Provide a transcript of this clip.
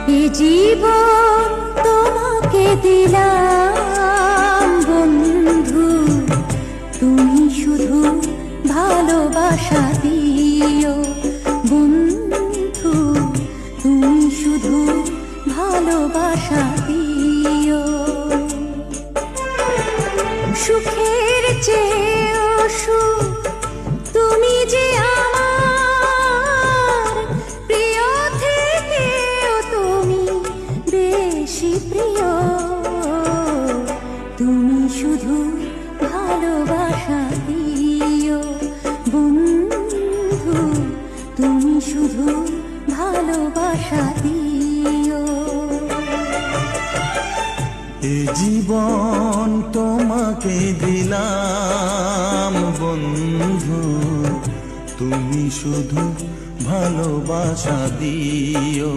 এ জীবন তোমাকে দিলাম বন্ধু, তুমি শুধু ভালোবাসা দিও বন্ধু, তুমি শুধু ভালোবাসা দিও। সুখের চেয়েও সুখ তুমি যে আমার প্রিয়, থেকেও তুমি বেশি প্রিয়। তুমি শুধু ভালোবাসা দিও বন্ধু, তুমি শুধু ভালোবাসা দিও। এ জীবন তোমাকে দিলাম বন্ধু, তুমি শুধু ভালোবাসা দিও